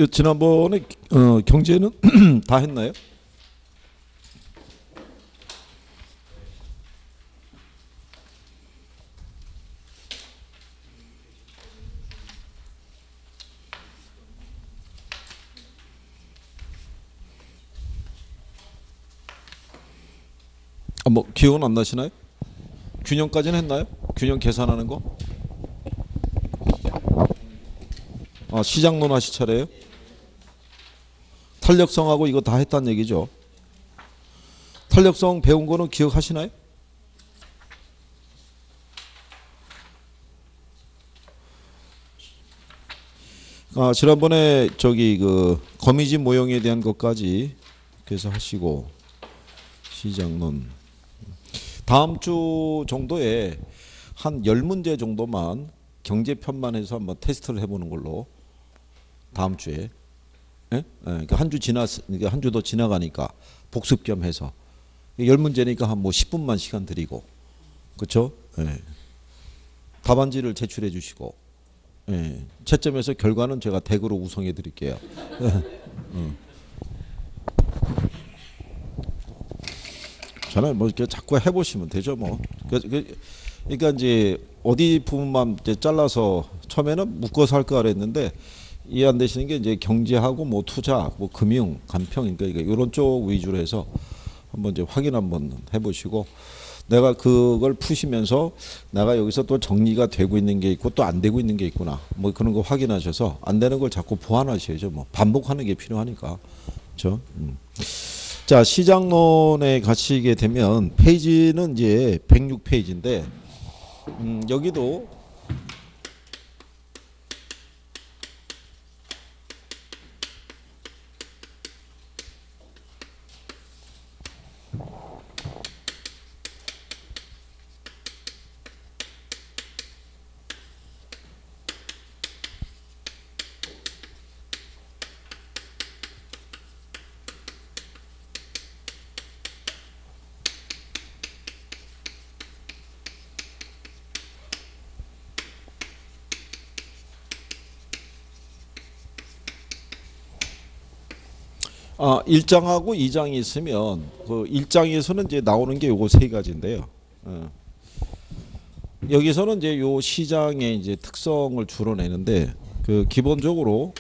지난번에 경제는 다 했나요? 뭐 기억은 안 나시나요? 균형까지는 했나요? 균형 계산하는 거? 시장론 하실 차례예요? 탄력성하고 이거 다 했다는 얘기죠. 탄력성 배운 거는 기억하시나요? 지난번에 그 거미집 모형에 대한 것까지 그래서 하시고 시장론 다음 주 정도에 한 10문제 정도만 경제편만 해서 한번 테스트를 해보는 걸로 다음 주에 그러니까 한 주 더 지나가니까 복습 겸 해서 10문제니까 한 뭐 10분만 시간 드리고 그렇죠? 답안지를 제출해 주시고 채점해서 결과는 제가 댁으로 우송해 드릴게요. 저는 뭐 이렇게 자꾸 해보시면 되죠 뭐. 그러니까 이제 어디 부분만 이제 잘라서 처음에는 묶어서 할까 그랬는데 이해 안 되시는 게 이제 경제하고 뭐 투자, 뭐 금융, 간평 그러니까 이런 쪽 위주로 해서 한번 이제 확인 한번 해보시고 내가 그걸 푸시면서 내가 여기서 또 정리가 되고 있는 게 있고 또 안 되고 있는 게 있구나 뭐 그런 거 확인하셔서 안 되는 걸 자꾸 보완하셔야죠 뭐 반복하는 게 필요하니까 그렇죠. 자 시장론에 가시게 되면 페이지는 이제 106페이지인데 여기도 아, 1장하고 2장이 있으면 그 1장에서는 이제 나오는 게 요거 세 가지인데요. 여기서는 이제 요 시장의 이제 특성을 주로 내는데 그 기본적으로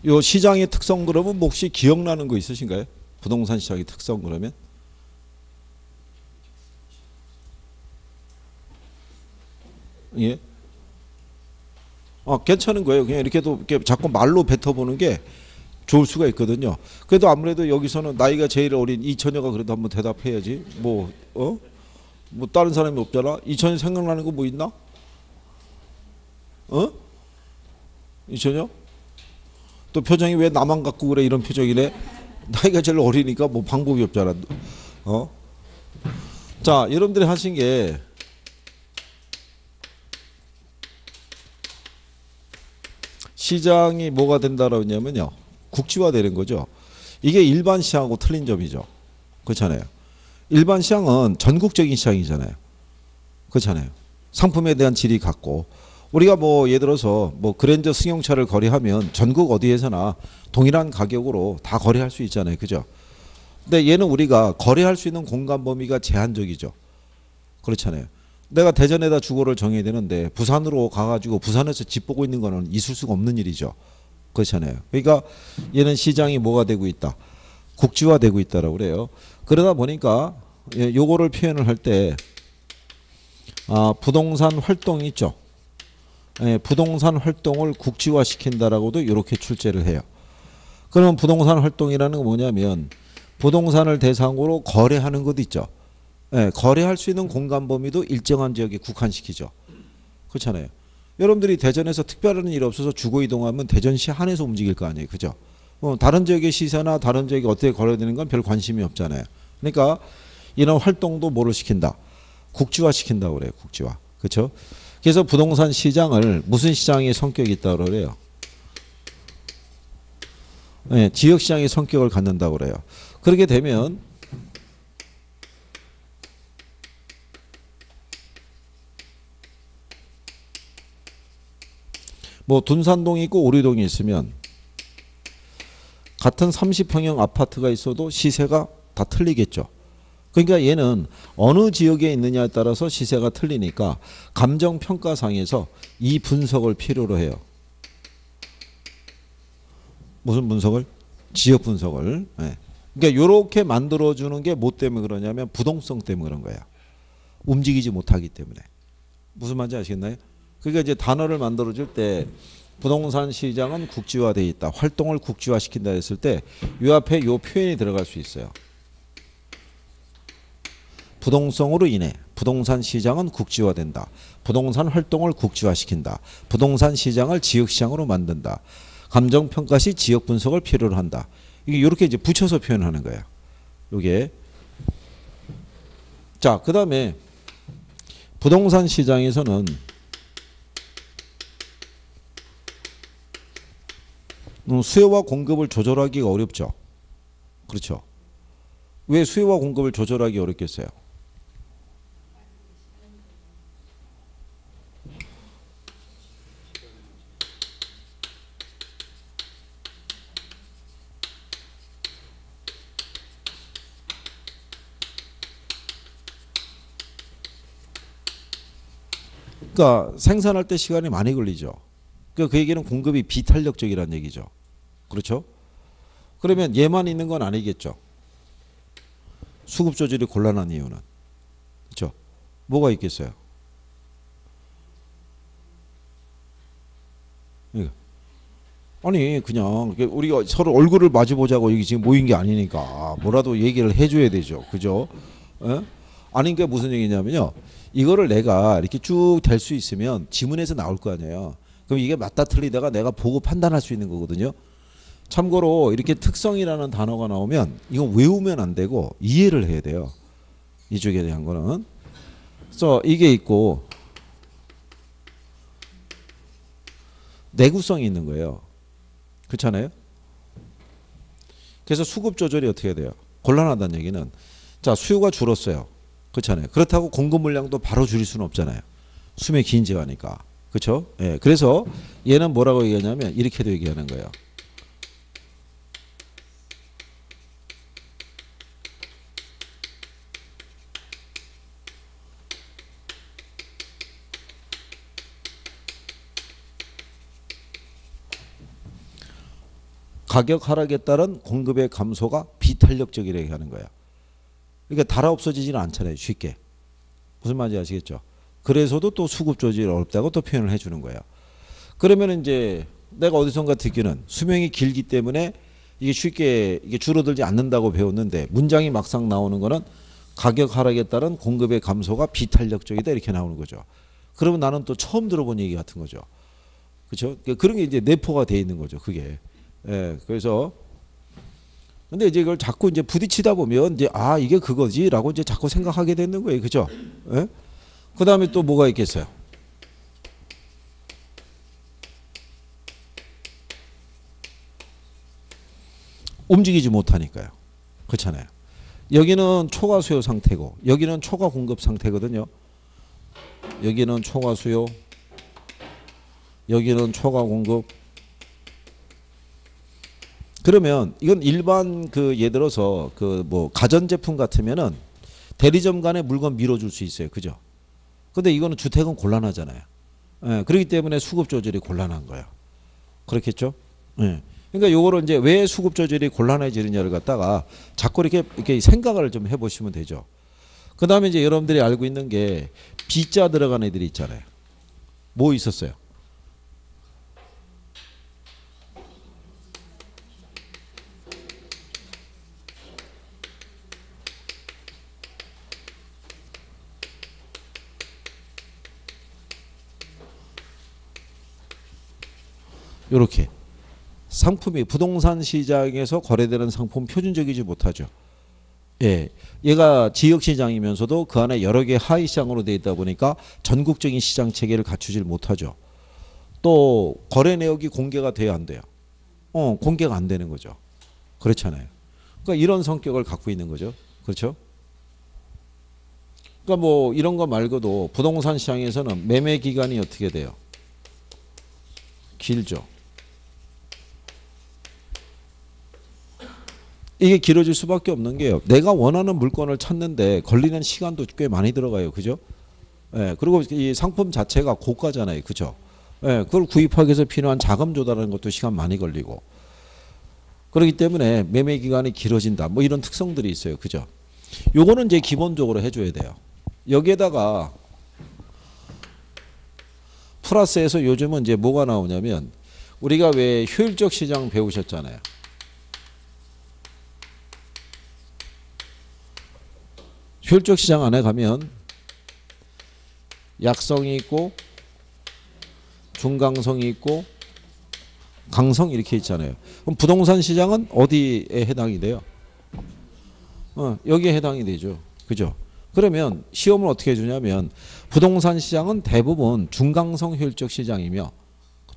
요 시장의 특성 그러면 뭐 혹시 기억나는 거 있으신가요? 부동산 시장의 특성 그러면? 예. 괜찮은 거예요. 그냥 이렇게도 이렇게 자꾸 말로 뱉어보는 게 좋을 수가 있거든요. 그래도 아무래도 여기서는 나이가 제일 어린 이처녀가 그래도 한번 대답해야지. 뭐 다른 사람이 없잖아. 이처녀 생각나는 거 뭐 있나? 이처녀? 또 표정이 왜 나만 갖고 그래 이런 표정이네. 나이가 제일 어리니까 뭐 방법이 없잖아. 자, 여러분들이 하신 게 시장이 뭐가 된다라고 하냐면요. 국지화되는 거죠. 이게 일반 시장하고 틀린 점이죠. 그렇잖아요. 일반 시장은 전국적인 시장이잖아요. 그렇잖아요. 상품에 대한 질이 같고 우리가 뭐 예를 들어서 뭐 그랜저 승용차를 거래하면 전국 어디에서나 동일한 가격으로 다 거래할 수 있잖아요. 그죠? 근데 얘는 우리가 거래할 수 있는 공간 범위가 제한적이죠. 그렇잖아요. 내가 대전에다 주거를 정해야 되는데 부산으로 가가지고 부산에서 집 보고 있는 거는 있을 수가 없는 일이죠. 그렇잖아요. 그러니까 얘는 시장이 뭐가 되고 있다. 국지화되고 있다라고 그래요. 그러다 보니까 요거를 표현을 할 때 부동산 활동이 있죠. 부동산 활동을 국지화시킨다라고도 이렇게 출제를 해요. 그러면 부동산 활동이라는 건 뭐냐면 부동산을 대상으로 거래하는 것도 있죠. 거래할 수 있는 공간 범위도 일정한 지역에 국한시키죠. 그렇잖아요. 여러분들이 대전에서 특별한 일 없어서 주거 이동하면 대전시 안에서 움직일 거 아니에요. 그죠? 다른 지역의 시세나 다른 지역이 어떻게 거래되는 건 별 관심이 없잖아요. 그러니까 이런 활동도 뭐를 시킨다? 국지화 시킨다고 그래요. 국지화. 그렇죠? 그래서 부동산 시장을 무슨 시장의 성격이 있다고 그래요? 지역시장의 성격을 갖는다고 그래요. 그렇게 되면 뭐 둔산동이 있고 오리동이 있으면 같은 30평형 아파트가 있어도 시세가 다 틀리겠죠. 그러니까 얘는 어느 지역에 있느냐에 따라서 시세가 틀리니까 감정평가상에서 이 분석을 필요로 해요. 무슨 분석을? 지역 분석을. 네. 그러니까 이렇게 만들어주는 게 뭐 때문에 그러냐면 부동성 때문에 그런 거야. 움직이지 못하기 때문에. 무슨 말인지 아시겠나요? 그러니까 이제 단어를 만들어줄 때 부동산 시장은 국지화되어 있다. 활동을 국지화시킨다 했을 때 이 앞에 이 표현이 들어갈 수 있어요. 부동성으로 인해 부동산 시장은 국지화된다. 부동산 활동을 국지화시킨다. 부동산 시장을 지역시장으로 만든다. 감정평가 시 지역 분석을 필요로 한다. 이게 이렇게 이제 붙여서 표현하는 거예요. 요게. 자, 그 다음에 부동산 시장에서는 수요와 공급을 조절하기가 어렵죠. 그렇죠. 왜 수요와 공급을 조절하기 어렵겠어요? 그러니까 생산할 때 시간이 많이 걸리죠. 그러니까 그 얘기는 공급이 비탄력적이라는 얘기죠. 그렇죠? 그러면 얘만 있는 건 아니겠죠. 수급 조절이 곤란한 이유는. 그렇죠? 뭐가 있겠어요? 아니 그냥 우리가 서로 얼굴을 마주보자고 여기 지금 모인 게 아니니까 뭐라도 얘기를 해줘야 되죠. 그죠? 에? 아니 그러니까 무슨 얘기냐면요. 이거를 내가 이렇게 쭉 될 수 있으면 지문에서 나올 거 아니에요. 그럼 이게 맞다 틀리다가 내가 보고 판단할 수 있는 거거든요. 참고로 이렇게 특성이라는 단어가 나오면 이건 외우면 안 되고 이해를 해야 돼요. 이쪽에 대한 거는. 그래서 이게 있고 내구성이 있는 거예요. 그렇잖아요. 그래서 수급 조절이 어떻게 해야 돼요? 곤란하다는 얘기는 자 수요가 줄었어요. 그렇잖아요. 그렇다고 공급 물량도 바로 줄일 수는 없잖아요. 수명이 긴 지가니까. 그렇죠? 예. 그래서 얘는 뭐라고 얘기하냐면 이렇게도 얘기하는 거예요. 가격 하락에 따른 공급의 감소가 비탄력적이라고 하는 거야. 그러니까 달아 없어지지는 않잖아요. 쉽게. 무슨 말인지 아시겠죠? 그래서도 또 수급 조절이 어렵다고 또 표현을 해주는 거예요. 그러면 이제 내가 어디선가 듣기는 수명이 길기 때문에 이게 쉽게 이게 줄어들지 않는다고 배웠는데 문장이 막상 나오는 거는 가격 하락에 따른 공급의 감소가 비탄력적이다 이렇게 나오는 거죠. 그러면 나는 또 처음 들어본 얘기 같은 거죠. 그렇죠? 그런 게 이제 내포가 돼 있는 거죠. 그게. 예, 그래서 근데 이제 이걸 자꾸 이제 부딪히다 보면 이제 아 이게 그거지라고 이제 자꾸 생각하게 되는 거예요, 그죠? 예? 그 다음에 또 뭐가 있겠어요? 움직이지 못하니까요, 그렇잖아요. 여기는 초과 수요 상태고 여기는 초과 공급 상태거든요. 여기는 초과 수요, 여기는 초과 공급. 그러면 이건 일반 그 예를 들어서 그 뭐 가전제품 같으면은 대리점 간에 물건 밀어줄 수 있어요. 그죠? 근데 이거는 주택은 곤란하잖아요. 예, 그렇기 때문에 수급 조절이 곤란한 거예요. 그렇겠죠? 예. 그러니까 요거를 이제 왜 수급 조절이 곤란해지느냐를 갖다가 자꾸 이렇게 생각을 좀 해보시면 되죠. 그 다음에 이제 여러분들이 알고 있는 게 B자 들어간 애들이 있잖아요. 뭐 있었어요? 요렇게 상품이 부동산 시장에서 거래되는 상품 표준적이지 못하죠. 예, 얘가 지역 시장이면서도 그 안에 여러 개 하위 시장으로 되어 있다 보니까 전국적인 시장 체계를 갖추질 못하죠. 또 거래 내역이 공개가 돼야 안 돼요. 공개가 안 되는 거죠. 그렇잖아요. 그러니까 이런 성격을 갖고 있는 거죠. 그렇죠? 그러니까 뭐 이런 거 말고도 부동산 시장에서는 매매 기간이 어떻게 돼요? 길죠. 이게 길어질 수밖에 없는 게요. 내가 원하는 물건을 찾는데 걸리는 시간도 꽤 많이 들어가요. 그죠? 예, 그리고 이 상품 자체가 고가잖아요. 그죠? 예, 그걸 구입하기 위해서 필요한 자금 조달하는 것도 시간 많이 걸리고. 그렇기 때문에 매매 기간이 길어진다. 뭐 이런 특성들이 있어요. 그죠? 요거는 이제 기본적으로 해줘야 돼요. 여기에다가 플러스에서 요즘은 이제 뭐가 나오냐면 우리가 왜 효율적 시장 배우셨잖아요. 효율적 시장 안에 가면 약성이 있고 중강성이 있고 강성 이렇게 있잖아요. 그럼 부동산 시장은 어디에 해당이 돼요? 여기에 해당이 되죠. 그죠? 그러면 시험을 어떻게 해주냐면 부동산 시장은 대부분 중강성 효율적 시장이며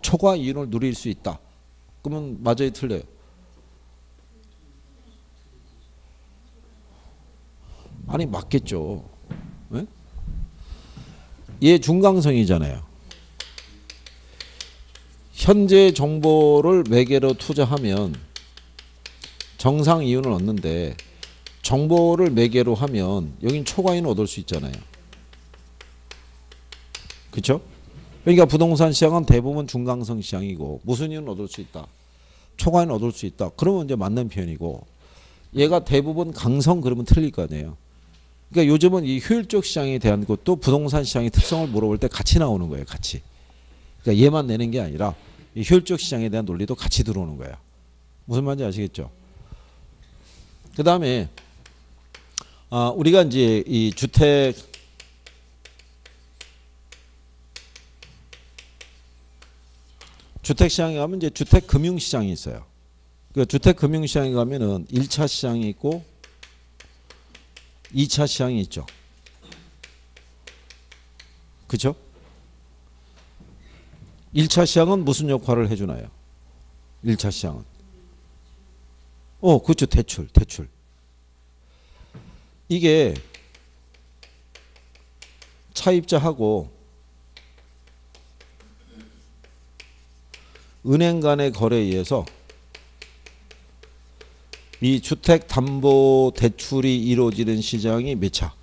초과 이윤을 누릴 수 있다. 그러면 맞아요, 틀려요? 아니 맞겠죠. 네? 얘 중강성이잖아요. 현재 정보를 매개로 투자하면 정상 이윤을 얻는데 정보를 매개로 하면 여긴 초과이윤을 얻을 수 있잖아요. 그렇죠? 그러니까 부동산 시장은 대부분 중강성 시장이고 무슨 이윤을 얻을 수 있다. 초과이윤을 얻을 수 있다. 그러면 이제 맞는 표현이고 얘가 대부분 강성 그러면 틀릴 거 아니에요. 그러니까 요즘은 이 효율적 시장에 대한 것도 부동산 시장의 특성을 물어볼 때 같이 나오는 거예요. 같이. 그러니까 얘만 내는 게 아니라 이 효율적 시장에 대한 논리도 같이 들어오는 거야. 무슨 말인지 아시겠죠? 그 다음에 우리가 이제 이 주택 시장에 가면 이제 주택 금융 시장이 있어요. 그 주택 금융 시장에 가면은 1차 시장이 있고 2차 시장이 있죠. 그렇죠? 1차 시장은 무슨 역할을 해주나요? 1차 시장은 그렇죠. 대출. 이게 차입자하고 은행 간의 거래에 의해서 이 주택담보대출이 이루어지는 시장이 몇 차?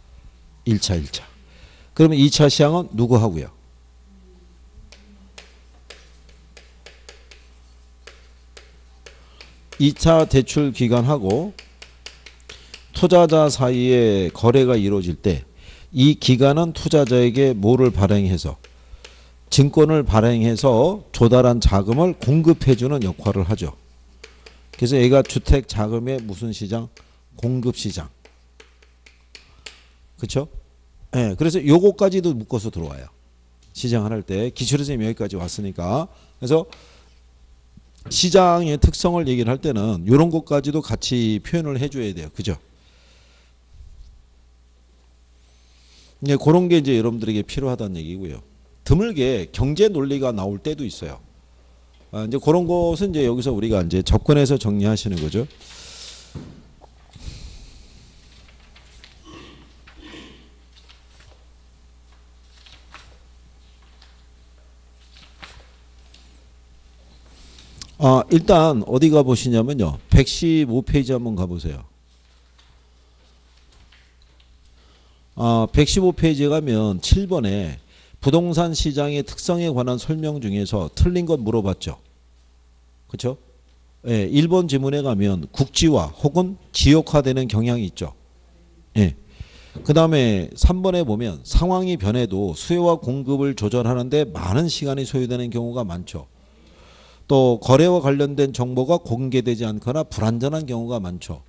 1차. 그러면 2차 시장은 누구 하고요? (2차) 대출 기관하고 투자자 사이에 거래가 이루어질 때 이 기관은 투자자에게 뭐를 발행해서 증권을 발행해서 조달한 자금을 공급해주는 역할을 하죠. 그래서 얘가 주택 자금의 무슨 시장? 공급 시장. 그렇죠? 네, 그래서 요거까지도 묶어서 들어와요. 시장을 할 때 기출에서 여기까지 왔으니까. 그래서 시장의 특성을 얘기를 할 때는 이런 것까지도 같이 표현을 해줘야 돼요. 그죠? 이제 그런 게 이제 여러분들에게 필요하다는 얘기고요. 드물게 경제 논리가 나올 때도 있어요. 이제 그런 것은 이제 여기서 우리가 이제 접근해서 정리하시는 거죠. 일단 어디 가보시냐면요. 115페이지 한번 가보세요. 115페이지에 가면 7번에 부동산 시장의 특성에 관한 설명 중에서 틀린 것 물어봤죠. 그렇죠? 예, 1번 지문에 가면 국지화 혹은 지역화되는 경향이 있죠. 예. 그 다음에 3번에 보면 상황이 변해도 수요와 공급을 조절하는데 많은 시간이 소요되는 경우가 많죠. 또 거래와 관련된 정보가 공개되지 않거나 불안전한 경우가 많죠.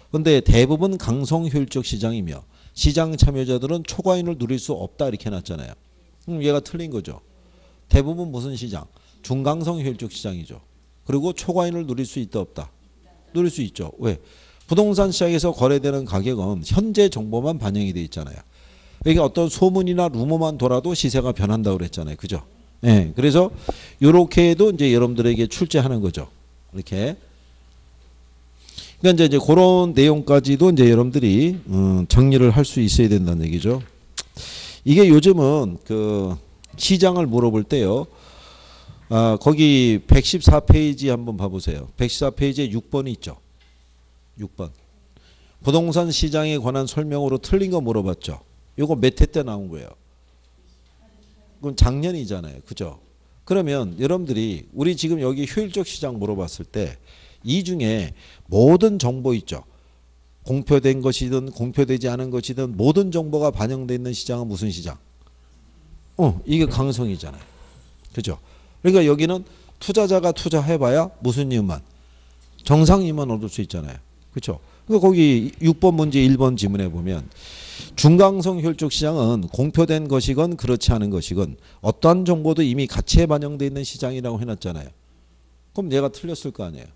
그런데 대부분 강성 효율적 시장이며 시장 참여자들은 초과이윤을 누릴 수 없다 이렇게 해놨잖아요. 얘가 틀린 거죠. 대부분 무슨 시장? 중강성 효율적 시장이죠. 그리고 초과이윤을 누릴 수 있다 없다? 누릴 수 있죠. 왜? 부동산 시장에서 거래되는 가격은 현재 정보만 반영이 돼 있잖아요. 이게 어떤 소문이나 루머만 돌아도 시세가 변한다고 그랬잖아요. 그죠? 네, 그래서 이렇게 해도 이제 여러분들에게 출제하는 거죠. 이렇게. 그러니까 이제 그런 내용까지도 이제 여러분들이 정리를 할 수 있어야 된다는 얘기죠. 이게 요즘은 그 시장을 물어볼 때요. 거기 114페이지 한번 봐보세요. 114페이지에 6번이 있죠. 6번. 부동산 시장에 관한 설명으로 틀린 거 물어봤죠. 이거 몇 회 때 나온 거예요? 그건 작년이잖아요. 그죠? 그러면 여러분들이 우리 지금 여기 효율적 시장 물어봤을 때 이 중에 모든 정보 있죠. 공표된 것이든 공표되지 않은 것이든 모든 정보가 반영되어 있는 시장은 무슨 시장? 이게 강성이잖아요. 그죠? 그러니까 여기는 투자자가 투자해봐야 무슨 이유만? 정상 이유만 얻을 수 있잖아요. 그렇죠? 그러니까 거기 6번 문제 1번 지문에 보면 중강성 효율적 시장은 공표된 것이건 그렇지 않은 것이건 어떠한 정보도 이미 가치에 반영되어 있는 시장이라고 해놨잖아요. 그럼 얘가 틀렸을 거 아니에요.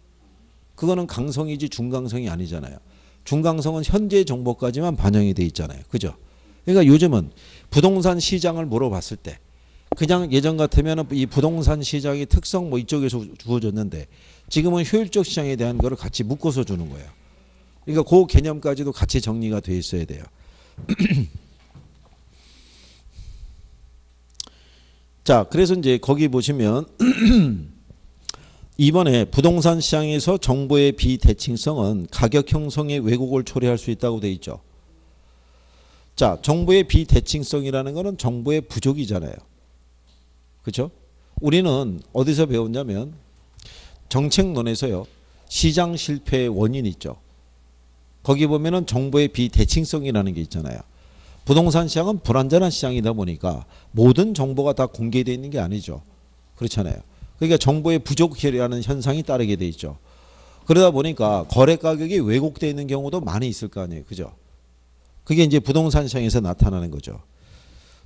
그거는 강성이지 중강성이 아니잖아요. 중강성은 현재 정보까지만 반영이 돼 있잖아요. 그죠? 그러니까 요즘은 부동산 시장을 물어봤을 때 그냥 예전 같으면 이 부동산 시장의 특성 뭐 이쪽에서 주어졌는데 지금은 효율적 시장에 대한 거를 같이 묶어서 주는 거예요. 그러니까 그 개념까지도 같이 정리가 돼 있어야 돼요. 자, 그래서 이제 거기 보시면 이번에 부동산 시장에서 정보의 비대칭성은 가격 형성의 왜곡을 초래할 수 있다고 돼 있죠. 자, 정보의 비대칭성이라는 것은 정보의 부족이잖아요. 그렇죠? 우리는 어디서 배웠냐면 정책론에서요. 시장 실패의 원인 있죠. 거기 보면은 정보의 비대칭성이라는 게 있잖아요. 부동산 시장은 불완전한 시장이다 보니까 모든 정보가 다 공개되어 있는 게 아니죠. 그렇잖아요. 그러니까 정보의 부족이라는 현상이 따르게 돼 있죠. 그러다 보니까 거래 가격이 왜곡되어 있는 경우도 많이 있을 거 아니에요. 그죠? 그게 이제 부동산 시장에서 나타나는 거죠.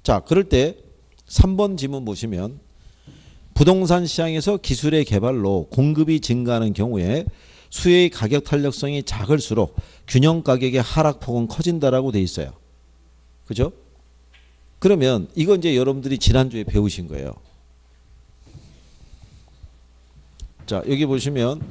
자, 그럴 때 3번 지문 보시면 부동산 시장에서 기술의 개발로 공급이 증가하는 경우에 수요의 가격 탄력성이 작을수록 균형 가격의 하락폭은 커진다라고 돼 있어요. 그죠? 그러면 이건 이제 여러분들이 지난주에 배우신 거예요. 자, 여기 보시면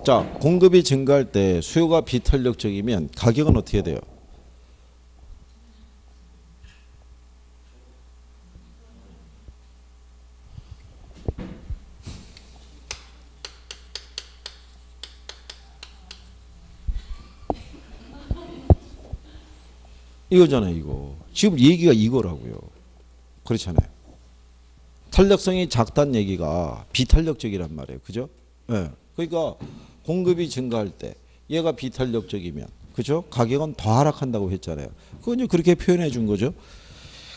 자, 공급이 증가할 때 수요가 비탄력적이면 가격은 어떻게 돼요? 이거잖아요, 이거. 지금 얘기가 이거라고요. 그렇잖아요. 탄력성이 작다는 얘기가 비탄력적이란 말이에요. 그죠? 네. 그러니까 공급이 증가할 때 얘가 비탄력적이면 그죠? 가격은 더 하락한다고 했잖아요. 그건 그렇게 표현해 준 거죠.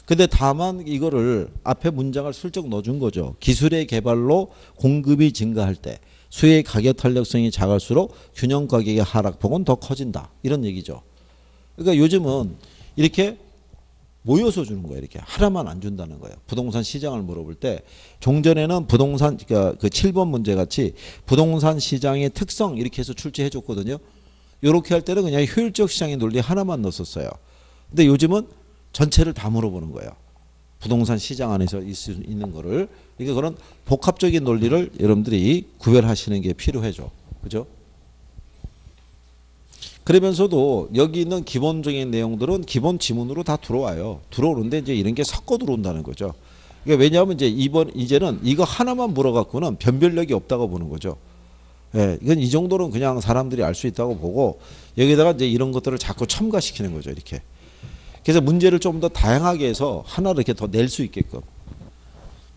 근데 다만 이거를 앞에 문장을 슬쩍 넣어준 거죠. 기술의 개발로 공급이 증가할 때 수요의 가격 탄력성이 작을수록 균형 가격의 하락폭은 더 커진다. 이런 얘기죠. 그러니까 요즘은 이렇게 모여서 주는 거예요. 이렇게 하나만 안 준다는 거예요. 부동산 시장을 물어볼 때 종전에는 부동산 그러니까 그 7번 문제 같이 부동산 시장의 특성 이렇게 해서 출제해 줬거든요. 이렇게 할 때는 그냥 효율적 시장의 논리 하나만 넣었어요. 근데 요즘은 전체를 다 물어보는 거예요. 부동산 시장 안에서 있는 거를. 그러니까 그런 복합적인 논리를 여러분들이 구별하시는 게 필요해죠. 그죠? 그러면서도 여기 있는 기본적인 내용들은 기본 지문으로 다 들어와요. 들어오는데 이제 이런 게 섞어 들어온다는 거죠. 그러니까 왜냐하면 이제는 이거 하나만 물어갖고는 변별력이 없다고 보는 거죠. 예, 이건 이 정도는 그냥 사람들이 알 수 있다고 보고 여기다가 이제 이런 것들을 자꾸 첨가시키는 거죠. 이렇게. 그래서 문제를 좀 더 다양하게 해서 하나를 이렇게 더 낼 수 있게끔.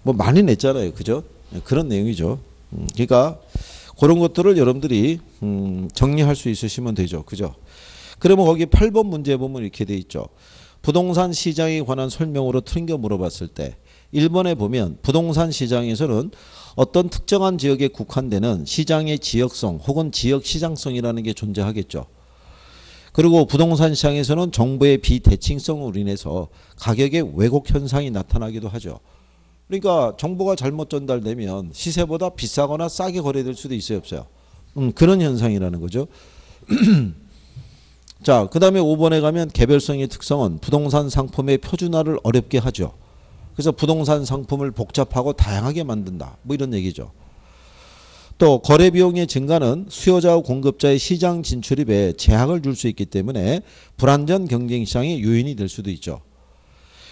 뭐 많이 냈잖아요. 그죠? 그런 내용이죠. 그러니까 그런 것들을 여러분들이 정리할 수 있으시면 되죠. 그죠? 그러면 거기 8번 문제 보면 이렇게 돼 있죠. 부동산 시장에 관한 설명으로 틀린 거 물어봤을 때 1번에 보면 부동산 시장에서는 어떤 특정한 지역에 국한되는 시장의 지역성 혹은 지역 시장성이라는 게 존재하겠죠. 그리고 부동산 시장에서는 정보의 비대칭성으로 인해서 가격의 왜곡 현상이 나타나기도 하죠. 그러니까 정보가 잘못 전달되면 시세보다 비싸거나 싸게 거래될 수도 있어요, 없어요? 그런 현상이라는 거죠. 자, 그 다음에 5번에 가면 개별성의 특성은 부동산 상품의 표준화를 어렵게 하죠. 그래서 부동산 상품을 복잡하고 다양하게 만든다. 뭐 이런 얘기죠. 또 거래 비용의 증가는 수요자와 공급자의 시장 진출입에 제약을 줄 수 있기 때문에 불안전 경쟁 시장의 요인이 될 수도 있죠.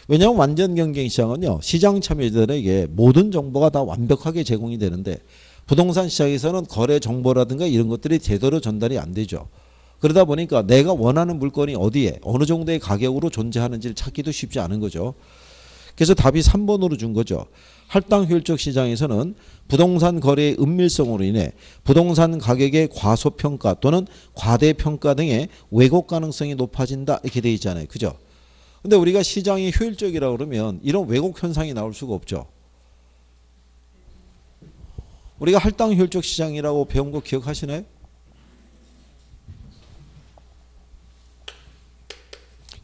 왜냐하면 완전 경쟁 시장은요, 시장 참여자들에게 모든 정보가 다 완벽하게 제공이 되는데 부동산 시장에서는 거래 정보라든가 이런 것들이 제대로 전달이 안 되죠. 그러다 보니까 내가 원하는 물건이 어디에 어느 정도의 가격으로 존재하는지를 찾기도 쉽지 않은 거죠. 그래서 답이 3번으로 준 거죠. 할당 효율적 시장에서는 부동산 거래의 은밀성으로 인해 부동산 가격의 과소평가 또는 과대평가 등의 왜곡 가능성이 높아진다 이렇게 돼 있잖아요. 그죠? 근데 우리가 시장이 효율적이라고 그러면 이런 왜곡 현상이 나올 수가 없죠. 우리가 할당 효율적 시장이라고 배운 거 기억하시나요?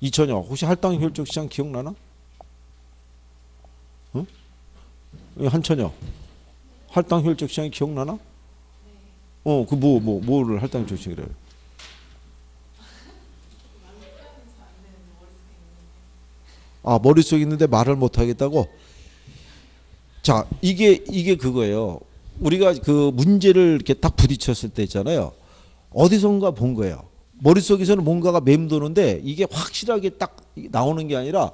2000년 혹시 할당 효율적 시장 기억나나? 어? 한천여 할당 효율적 시장이 기억나나? 그 뭐를 할당 효율적 시장이래요? 아, 머릿속에 있는데 말을 못 하겠다고? 자, 이게 그거예요. 우리가 그 문제를 이렇게 딱 부딪혔을 때 있잖아요. 어디선가 본 거예요. 머릿속에서는 뭔가가 맴도는데 이게 확실하게 딱 나오는 게 아니라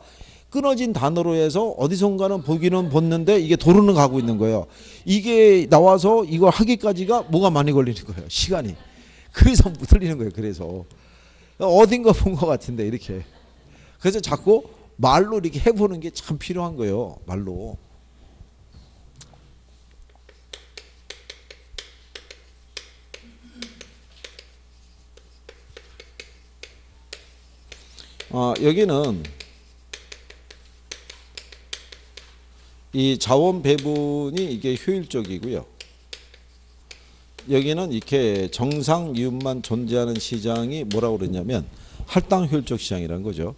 끊어진 단어로 해서 어디선가는 보기는 봤는데 이게 도로는 가고 있는 거예요. 이게 나와서 이걸 하기까지가 뭐가 많이 걸리는 거예요. 시간이. 그래서 틀리는 거예요. 그래서 어딘가 본 것 같은데 이렇게. 그래서 자꾸 말로 이렇게 해보는 게 참 필요한 거예요. 말로. 여기는 이 자원 배분이 이게 효율적이고요. 여기는 이렇게 정상 이윤만 존재하는 시장이 뭐라고 그러냐면 할당 효율적 시장이라는 거죠.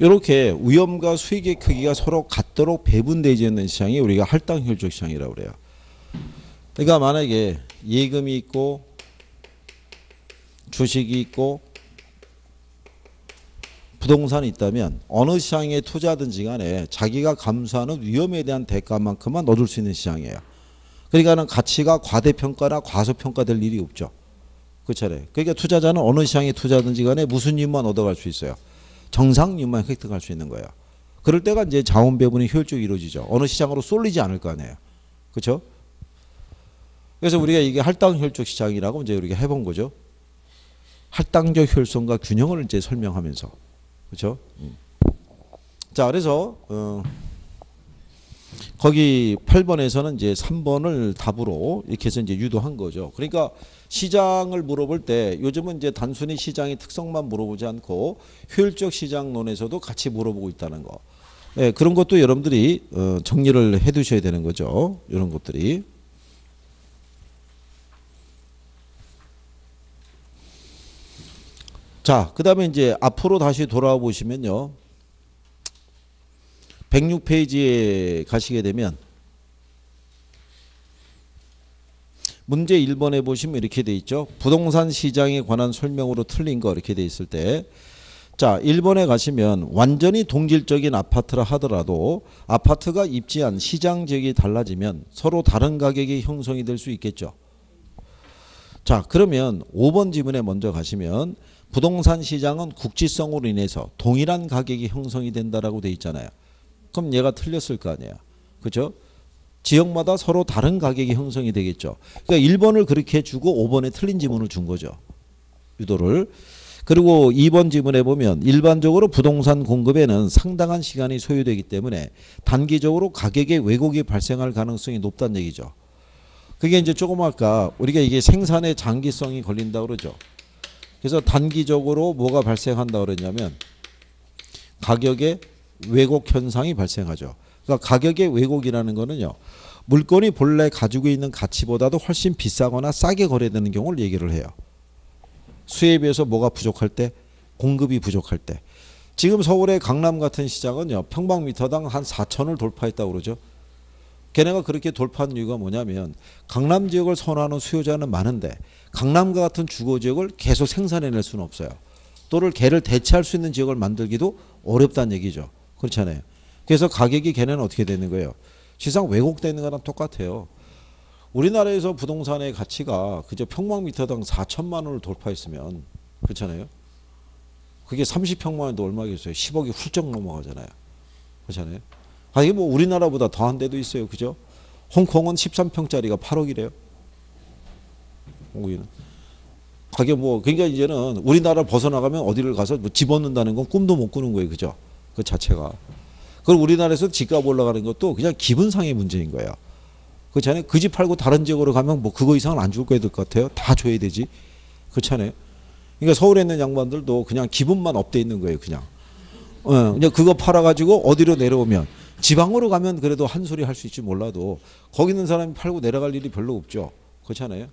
이렇게 위험과 수익의 크기가 서로 같도록 배분되지 않는 시장이 우리가 할당 효율적 시장이라고 그래요. 그러니까 만약에 예금이 있고 주식이 있고 부동산이 있다면 어느 시장에 투자하든지 간에 자기가 감수하는 위험에 대한 대가만큼만 얻을 수 있는 시장이에요. 그러니까는 가치가 과대평가나 과소평가될 일이 없죠. 그렇잖아요. 그러니까 투자자는 어느 시장에 투자하든지 간에 무슨 이윤만 얻어갈 수 있어요. 정상이윤만 획득할 수 있는 거예요. 그럴 때가 이제 자원 배분이 효율적으로 이루어지죠. 어느 시장으로 쏠리지 않을 거 아니에요. 그렇죠? 그래서 우리가 이게 할당 효율적 시장이라고 이제 우리가 해본 거죠. 할당적 효율성과 균형을 이제 설명하면서. 그렇죠? 자, 그래서 거기 8번에서는 이제 3번을 답으로 이렇게 해서 이제 유도한 거죠. 그러니까 시장을 물어볼 때 요즘은 이제 단순히 시장의 특성만 물어보지 않고 효율적 시장론에서도 같이 물어보고 있다는 거. 네, 그런 것도 여러분들이 정리를 해 두셔야 되는 거죠. 이런 것들이. 자, 그 다음에 이제 앞으로 다시 돌아와 보시면요. 106페이지에 가시게 되면 문제 1번에 보시면 이렇게 돼 있죠. 부동산 시장에 관한 설명으로 틀린 거 이렇게 돼 있을 때, 자 1번에 가시면 완전히 동질적인 아파트라 하더라도 아파트가 입지한 시장 지역이 달라지면 서로 다른 가격이 형성이 될 수 있겠죠. 자, 그러면 5번 지문에 먼저 가시면 부동산 시장은 국지성으로 인해서 동일한 가격이 형성이 된다라고 돼 있잖아요. 그럼 얘가 틀렸을 거 아니에요. 그렇죠? 지역마다 서로 다른 가격이 형성이 되겠죠. 그러니까 1번을 그렇게 주고 5번에 틀린 지문을 준 거죠. 유도를. 그리고 2번 지문에 보면 일반적으로 부동산 공급에는 상당한 시간이 소요되기 때문에 단기적으로 가격의 왜곡이 발생할 가능성이 높다는 얘기죠. 그게 이제 조금 아까 우리가 이게 생산의 장기성이 걸린다고 그러죠. 그래서 단기적으로 뭐가 발생한다고 그랬냐면 가격의 왜곡 현상이 발생하죠. 그러니까 가격의 왜곡이라는 거는요. 물건이 본래 가지고 있는 가치보다도 훨씬 비싸거나 싸게 거래되는 경우를 얘기를 해요. 수요에 비해서 뭐가 부족할 때, 공급이 부족할 때. 지금 서울의 강남 같은 시장은요. 평방미터당 한 4천을 돌파했다고 그러죠. 걔네가 그렇게 돌파한 이유가 뭐냐면 강남 지역을 선호하는 수요자는 많은데 강남과 같은 주거 지역을 계속 생산해낼 수는 없어요. 또를 걔를 대체할 수 있는 지역을 만들기도 어렵다는 얘기죠. 그렇잖아요. 그래서 가격이 걔네는 어떻게 되는 거예요? 시장 왜곡되는 거랑 똑같아요. 우리나라에서 부동산의 가치가 그저 평방미터당 4천만 원을 돌파했으면 그렇잖아요. 그게 30평만 원도 얼마겠어요? 10억이 훌쩍 넘어가잖아요. 그렇잖아요. 아, 이게 뭐 우리나라보다 더한 데도 있어요. 그죠? 홍콩은 13평짜리가 8억이래요. 거기는. 가격 뭐, 그러니까 이제는 우리나라를 벗어나가면 어디를 가서 뭐 집 얻는다는 건 꿈도 못 꾸는 거예요. 그죠? 그 자체가. 그걸 우리나라에서 집값 올라가는 것도 그냥 기분상의 문제인 거예요. 그렇잖아요. 그 집 팔고 다른 지역으로 가면 뭐 그거 이상은 안 줄 거야 될 것 같아요. 다 줘야 되지. 그렇잖아요. 그러니까 서울에 있는 양반들도 그냥 기분만 업돼 있는 거예요. 그냥. 그냥 그거 팔아가지고 어디로 내려오면 지방으로 가면 그래도 한 소리 할 수 있지 몰라도 거기 있는 사람이 팔고 내려갈 일이 별로 없죠. 그렇잖아요.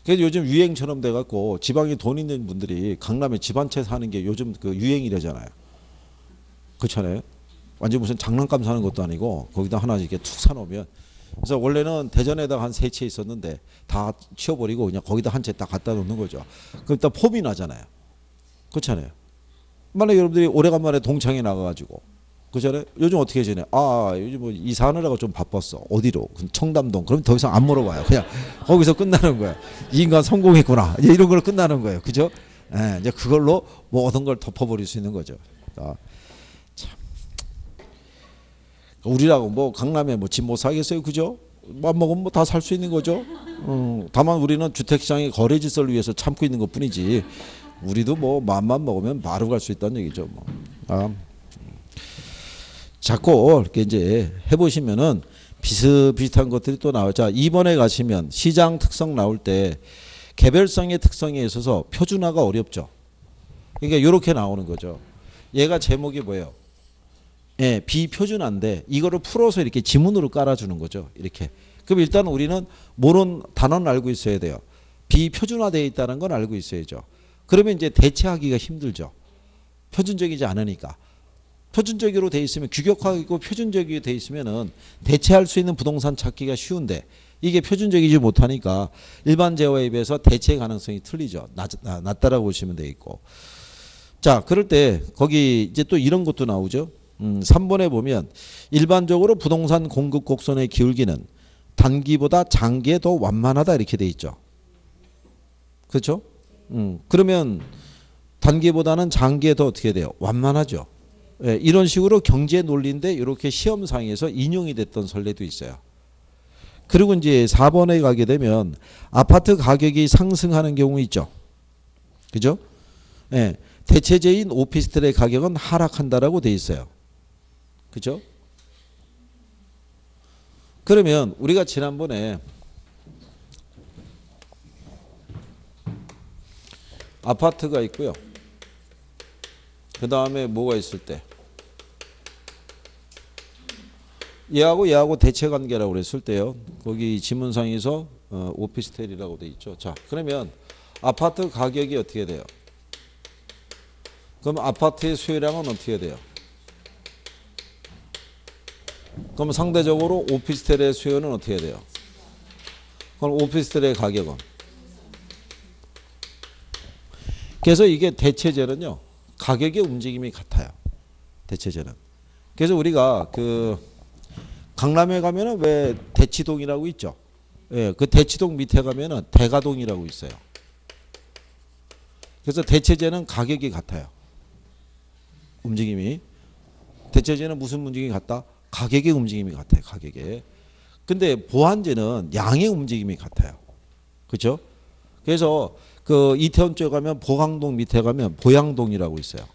그래서 요즘 유행처럼 돼갖고 지방에 돈 있는 분들이 강남에 집 한 채 사는 게 요즘 그 유행이래잖아요. 그렇잖아요. 완전 무슨 장난감 사는 것도 아니고 거기다 하나 이렇게 툭 사놓으면 그래서 원래는 대전에다가 한 3채 있었는데 다 치워버리고 그냥 거기다 한 채 딱 갖다 놓는 거죠. 그럼 일단 폼이 나잖아요. 그렇잖아요. 만약에 여러분들이 오래간만에 동창회 나가가지고 그잖아요. 요즘 어떻게 지내? 아 요즘 뭐 이사하느라고 좀 바빴어. 어디로? 청담동. 그럼 더 이상 안 물어봐요. 그냥 거기서 끝나는 거예요. 이 인간 성공했구나. 이제 이런 걸로 끝나는 거예요. 그죠? 예, 이제 그걸로 모든 걸 덮어버릴 수 있는 거죠. 참. 우리라고 뭐 강남에 뭐 집 못 사겠어요. 그죠? 맘 먹으면 뭐 다 살 수 있는 거죠. 다만 우리는 주택시장의 거래 질서를 위해서 참고 있는 것 뿐이지 우리도 뭐 마음만 먹으면 바로 갈 수 있다는 얘기죠. 뭐. 자꾸 이렇게 이제 해보시면은 비슷비슷한 것들이 또 나와요. 자, 2번에 가시면 시장 특성 나올 때 개별성의 특성에 있어서 표준화가 어렵죠. 그러니까 이렇게 나오는 거죠. 얘가 제목이 뭐예요? 예, 비표준화인데 이거를 풀어서 이렇게 지문으로 깔아주는 거죠. 이렇게. 그럼 일단 우리는 모르는 단어는 알고 있어야 돼요. 비표준화되어 있다는 건 알고 있어야죠. 그러면 이제 대체하기가 힘들죠. 표준적이지 않으니까. 표준적으로 돼 있으면 규격화이고 표준적이 돼 있으면은 대체할 수 있는 부동산 찾기가 쉬운데 이게 표준적이지 못하니까 일반 재화에 비해서 대체 가능성이 틀리죠. 낮다라고 보시면 되겠고. 자, 그럴 때 거기 이제 또 이런 것도 나오죠. 3번에 보면 일반적으로 부동산 공급 곡선의 기울기는 단기보다 장기에 더 완만하다 이렇게 돼 있죠. 그렇죠? 그러면 단기보다는 장기에 더 어떻게 돼요? 완만하죠. 예, 이런 식으로 경제 논리인데 이렇게 시험상에서 인용이 됐던 선례도 있어요. 그리고 이제 4번에 가게 되면 아파트 가격이 상승하는 경우 있죠. 그죠? 예, 대체제인 오피스텔의 가격은 하락한다라고 돼 있어요. 그죠? 그러면 우리가 지난번에 아파트가 있고요. 그 다음에 뭐가 있을 때 얘하고 대체관계라고 그랬을 때요. 거기 지문상에서 오피스텔이라고 돼 있죠. 자, 그러면 아파트 가격이 어떻게 돼요? 그럼 아파트의 수요량은 어떻게 돼요? 그럼 상대적으로 오피스텔의 수요는 어떻게 돼요? 그럼 오피스텔의 가격은? 그래서 이게 대체제는요. 가격의 움직임이 같아요. 대체제는. 그래서 우리가 그 강남에 가면은 왜 대치동이라고 있죠. 예, 그 대치동 밑에 가면은 대가동이라고 있어요. 그래서 대체제는 가격이 같아요. 움직임이. 대체제는 무슨 움직임이 같다? 가격의 움직임이 같아요. 가격의. 근데 보완제는 양의 움직임이 같아요. 그렇죠? 그래서 그 이태원 쪽에 가면 보강동 밑에 가면 보양동이라고 있어요.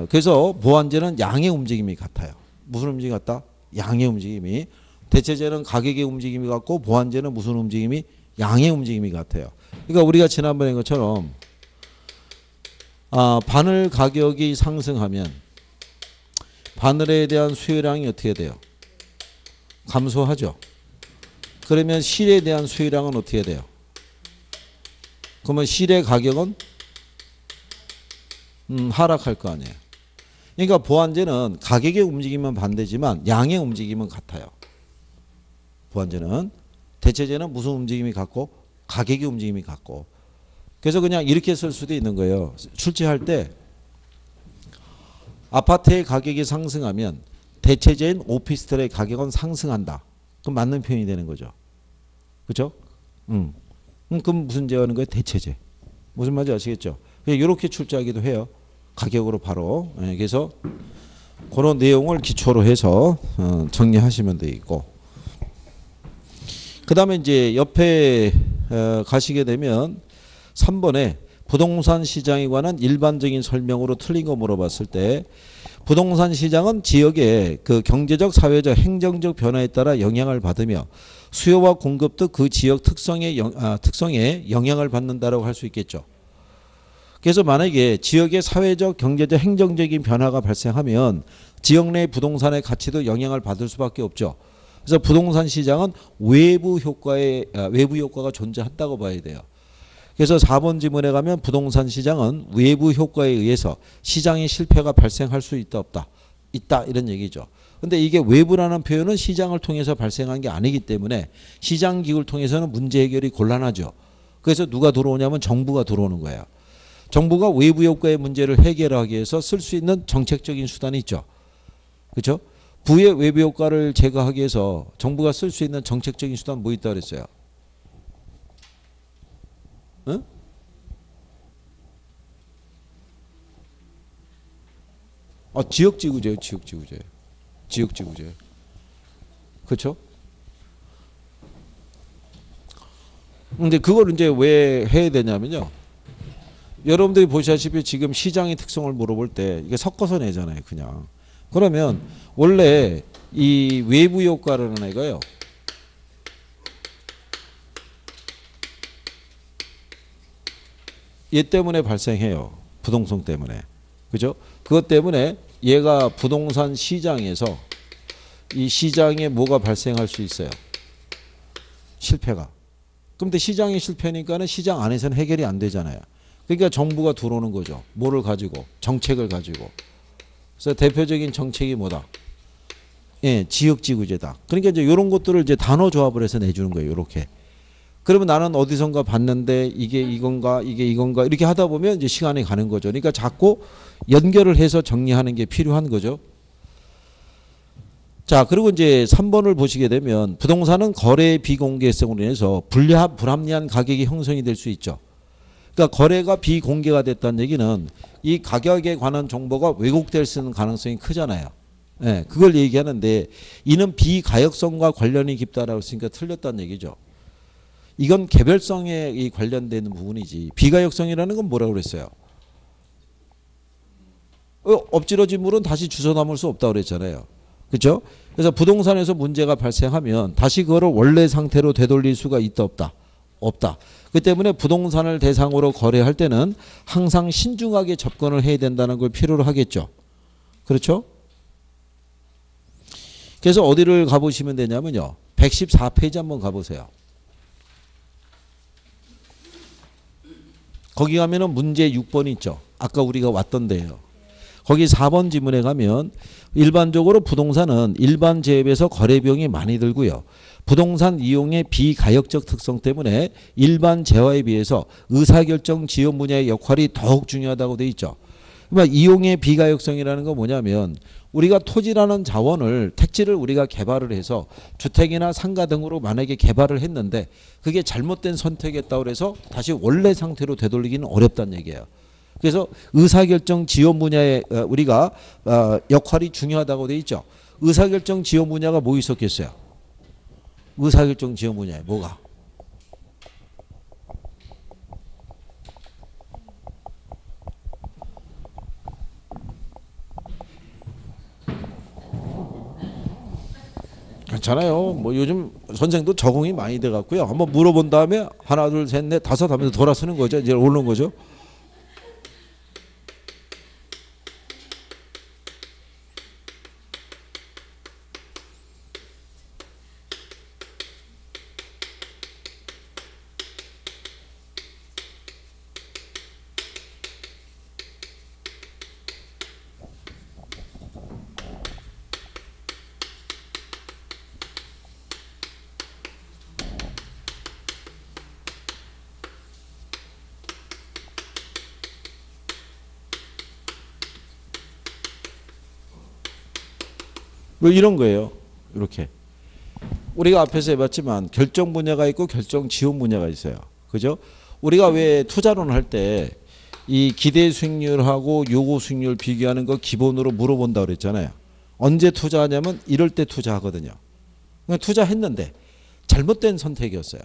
그래서 보완제는 양의 움직임이 같아요. 무슨 움직임이 같다? 양의 움직임이. 대체제는 가격의 움직임이 같고 보완제는 무슨 움직임이? 양의 움직임이 같아요. 그러니까 우리가 지난번에 한 것처럼 바늘 가격이 상승하면 바늘에 대한 수요량이 어떻게 돼요? 감소하죠. 그러면 실에 대한 수요량은 어떻게 돼요? 그러면 실의 가격은 하락할 거 아니에요. 그러니까 보완제는 가격의 움직임은 반대지만 양의 움직임은 같아요. 보완제는. 대체제는 무슨 움직임이 같고 가격의 움직임이 같고. 그래서 그냥 이렇게 쓸 수도 있는 거예요. 출제할 때 아파트의 가격이 상승하면 대체제인 오피스텔의 가격은 상승한다. 그럼 맞는 표현이 되는 거죠. 그렇죠? 그럼 무슨 제어하는 거예요? 대체제. 무슨 말인지 아시겠죠? 이렇게 출제하기도 해요. 가격으로 바로. 그래서 그런 내용을 기초로 해서 정리하시면 되겠고. 그 다음에 이제 옆에 가시게 되면 3번에 부동산 시장에 관한 일반적인 설명으로 틀린 거 물어봤을 때 부동산 시장은 지역의 그 경제적, 사회적, 행정적 변화에 따라 영향을 받으며 수요와 공급도 그 지역 특성에 영향을 받는다라고 할 수 있겠죠. 그래서 만약에 지역의 사회적, 경제적, 행정적인 변화가 발생하면 지역 내 부동산의 가치도 영향을 받을 수밖에 없죠. 그래서 부동산 시장은 외부 효과가 존재한다고 봐야 돼요. 그래서 4번 지문에 가면 부동산 시장은 외부 효과에 의해서 시장의 실패가 발생할 수 있다 없다. 있다 이런 얘기죠. 근데 이게 외부라는 표현은 시장을 통해서 발생한 게 아니기 때문에 시장 기구를 통해서는 문제 해결이 곤란하죠. 그래서 누가 들어오냐면 정부가 들어오는 거예요. 정부가 외부 효과의 문제를 해결하기 위해서 쓸 수 있는 정책적인 수단이 있죠. 그렇죠? 부의 외부 효과를 제거하기 위해서 정부가 쓸 수 있는 정책적인 수단 뭐 있다고 그랬어요? 응? 지역지구제요. 지역지구제. 그렇죠? 근데 그걸 이제 왜 해야 되냐면요. 여러분들이 보시다시피 지금 시장의 특성을 물어볼 때 이게 섞어서 내잖아요. 그냥. 그러면 원래 이 외부 효과라는 애가요. 얘 때문에 발생해요. 부동산 때문에. 그죠? 그것 때문에 얘가 부동산 시장에서 이 시장에 뭐가 발생할 수 있어요? 실패가. 그런데 시장이 실패니까는 시장 안에서는 해결이 안 되잖아요. 그러니까 정부가 들어오는 거죠. 뭐를 가지고? 정책을 가지고. 그래서 대표적인 정책이 뭐다? 예, 지역지구제다. 그러니까 이제 이런 것들을 이제 단어 조합을 해서 내주는 거예요. 이렇게. 그러면 나는 어디선가 봤는데 이게 이건가 이렇게 하다 보면 이제 시간이 가는 거죠. 그러니까 자꾸 연결을 해서 정리하는 게 필요한 거죠. 자, 그리고 이제 3번을 보시게 되면 부동산은 거래의 비공개성으로 인해서 불합리한 가격이 형성이 될 수 있죠. 그러니까 거래가 비공개가 됐다는 얘기는 이 가격에 관한 정보가 왜곡될 수 있는 가능성이 크잖아요. 예, 그걸 얘기하는데 이는 비가역성과 관련이 깊다라고 했으니까 틀렸다는 얘기죠. 이건 개별성에 관련되는 부분이지 비가역성이라는 건 뭐라고 그랬어요? 엎질러진 물은 다시 주워 담을 수 없다고 그랬잖아요. 그렇죠? 그래서 부동산에서 문제가 발생하면 다시 그거를 원래 상태로 되돌릴 수가 있다 없다? 없다. 그 때문에 부동산을 대상으로 거래할 때는 항상 신중하게 접근을 해야 된다는 걸 필요로 하겠죠. 그렇죠? 그래서 어디를 가보시면 되냐면요. 114페이지 한번 가보세요. 거기 가면은 문제 6번 있죠. 아까 우리가 왔던 데요. 거기 4번 지문에 가면 일반적으로 부동산은 일반 재입에서 거래 비용이 많이 들고요. 부동산 이용의 비가역적 특성 때문에 일반 재화에 비해서 의사결정 지원 분야의 역할이 더욱 중요하다고 돼 있죠. 그러니까 이용의 비가역성이라는 건 뭐냐면 우리가 토지라는 자원을 택지를 우리가 개발을 해서 주택이나 상가 등으로 만약에 개발을 했는데 그게 잘못된 선택이었다고 해서 다시 원래 상태로 되돌리기는 어렵다는 얘기예요. 그래서 의사결정 지원 분야에 우리가 역할이 중요하다고 돼 있죠. 의사결정 지원 분야가 뭐 있었겠어요? 의사결정 지원 분야에 뭐가? 괜찮아요. 뭐 요즘 선생도 적응이 많이 돼 갖고요. 한번 물어본 다음에 하나 둘 셋 넷 다섯 하면서 돌아서는 거죠. 이제 오는 거죠. 뭐 이런 거예요. 이렇게. 우리가 앞에서 해봤지만 결정 분야가 있고 결정 지원 분야가 있어요. 그죠? 우리가 왜 투자론 할 때 이 기대 수익률하고 요구 수익률 비교하는 거 기본으로 물어본다고 그랬잖아요. 언제 투자하냐면 이럴 때 투자하거든요. 투자했는데 잘못된 선택이었어요.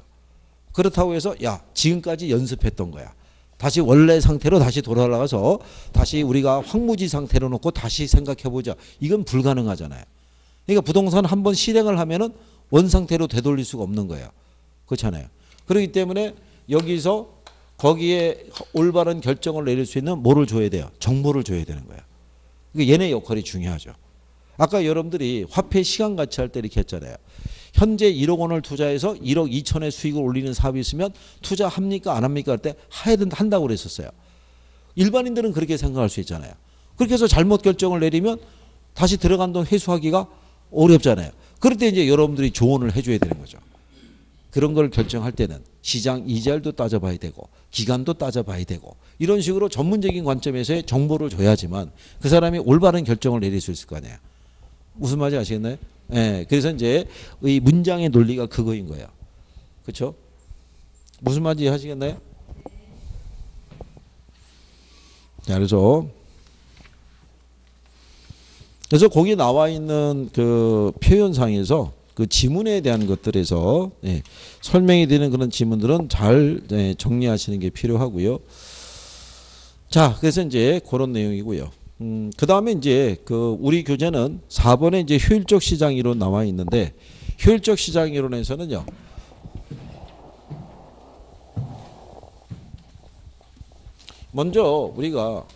그렇다고 해서 야 지금까지 연습했던 거야. 다시 원래 상태로 다시 돌아가서 다시 우리가 황무지 상태로 놓고 다시 생각해보자. 이건 불가능하잖아요. 그러니까 부동산 한번 실행을 하면은 원상태로 되돌릴 수가 없는 거예요. 그렇잖아요. 그렇기 때문에 여기서 거기에 올바른 결정을 내릴 수 있는 뭐를 줘야 돼요? 정보를 줘야 되는 거예요. 그러니까 얘네 역할이 중요하죠. 아까 여러분들이 화폐 시간 가치 할 때 이렇게 했잖아요. 현재 1억 원을 투자해서 1억 2천의 수익을 올리는 사업이 있으면 투자합니까 안 합니까 할 때 한다고 그랬었어요. 일반인들은 그렇게 생각할 수 있잖아요. 그렇게 해서 잘못 결정을 내리면 다시 들어간 돈 회수하기가 어렵잖아요. 그럴 때 이제 여러분들이 조언을 해줘야 되는 거죠. 그런 걸 결정할 때는 시장 이자율도 따져봐야 되고 기간도 따져봐야 되고 이런 식으로 전문적인 관점에서의 정보를 줘야지만 그 사람이 올바른 결정을 내릴 수 있을 거 아니에요. 무슨 말인지 아시겠나요? 예, 그래서 이제 이 문장의 논리가 그거인 거예요. 그렇죠? 무슨 말인지 하시겠나요? 자, 그래서 거기 나와 있는 그 표현상에서 그 지문에 대한 것들에서 설명이 되는 그런 지문들은 잘 정리하시는 게 필요하고요. 자, 그래서 이제 그런 내용이고요. 그 다음에 이제 그 우리 교재는 4번에 이제 효율적 시장 이론 나와 있는데 효율적 시장 이론에서는요. 먼저 우리가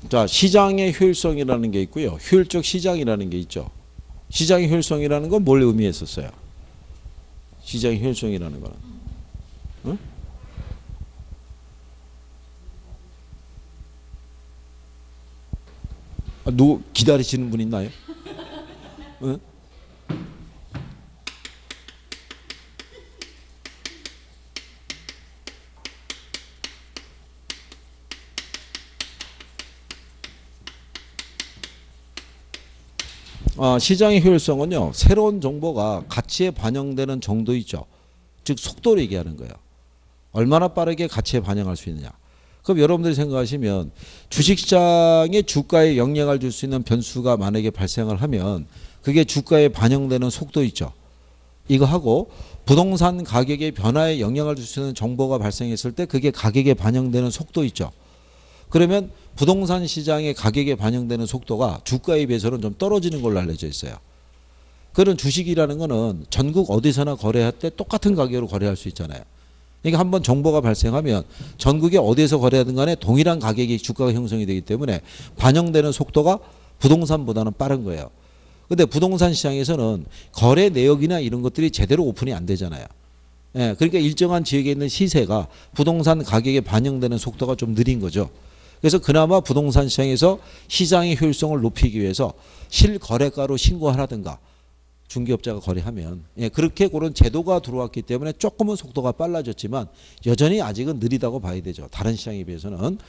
자, 시장의 효율성이라는 게 있고요. 효율적 시장이라는 게 있죠. 시장의 효율성이라는 건 뭘 의미했었어요? 시장의 효율성이라는 거는. 응? 누구 기다리시는 분 있나요? 응? 시장의 효율성은요. 새로운 정보가 가치에 반영되는 정도 있죠. 즉 속도를 얘기하는 거예요. 얼마나 빠르게 가치에 반영할 수 있느냐. 그럼 여러분들이 생각하시면 주식시장의 주가에 영향을 줄 수 있는 변수가 만약에 발생을 하면 그게 주가에 반영되는 속도 있죠. 이거 하고 부동산 가격의 변화에 영향을 줄 수 있는 정보가 발생했을 때 그게 가격에 반영되는 속도 있죠. 그러면 부동산 시장의 가격에 반영되는 속도가 주가에 비해서는 좀 떨어지는 걸로 알려져 있어요. 그런 주식이라는 거는 전국 어디서나 거래할 때 똑같은 가격으로 거래할 수 있잖아요. 그러니까 한번 정보가 발생하면 전국에 어디에서 거래하든 간에 동일한 가격이 주가가 형성이 되기 때문에 반영되는 속도가 부동산보다는 빠른 거예요. 근데 부동산 시장에서는 거래 내역이나 이런 것들이 제대로 오픈이 안 되잖아요. 예, 그러니까 일정한 지역에 있는 시세가 부동산 가격에 반영되는 속도가 좀 느린 거죠. 그래서 그나마 부동산 시장에서 시장의 효율성을 높이기 위해서 실거래가로 신고하라든가 중개업자가 거래하면 그렇게 그런 제도가 들어왔기 때문에 조금은 속도가 빨라졌지만 여전히 아직은 느리다고 봐야 되죠. 다른 시장에 비해서는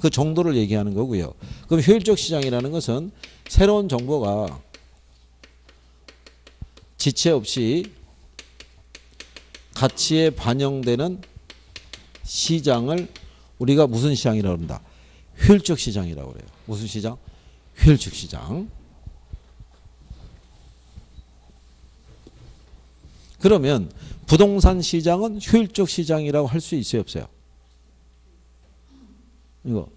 그 정도를 얘기하는 거고요. 그럼 효율적 시장이라는 것은 새로운 정보가 지체 없이 가치에 반영되는 시장을 우리가 무슨 시장이라고 한다? 효율적 시장이라고 그래요. 무슨 시장? 효율적 시장. 그러면 부동산 시장은 효율적 시장이라고 할 수 있어요, 없어요? 이거.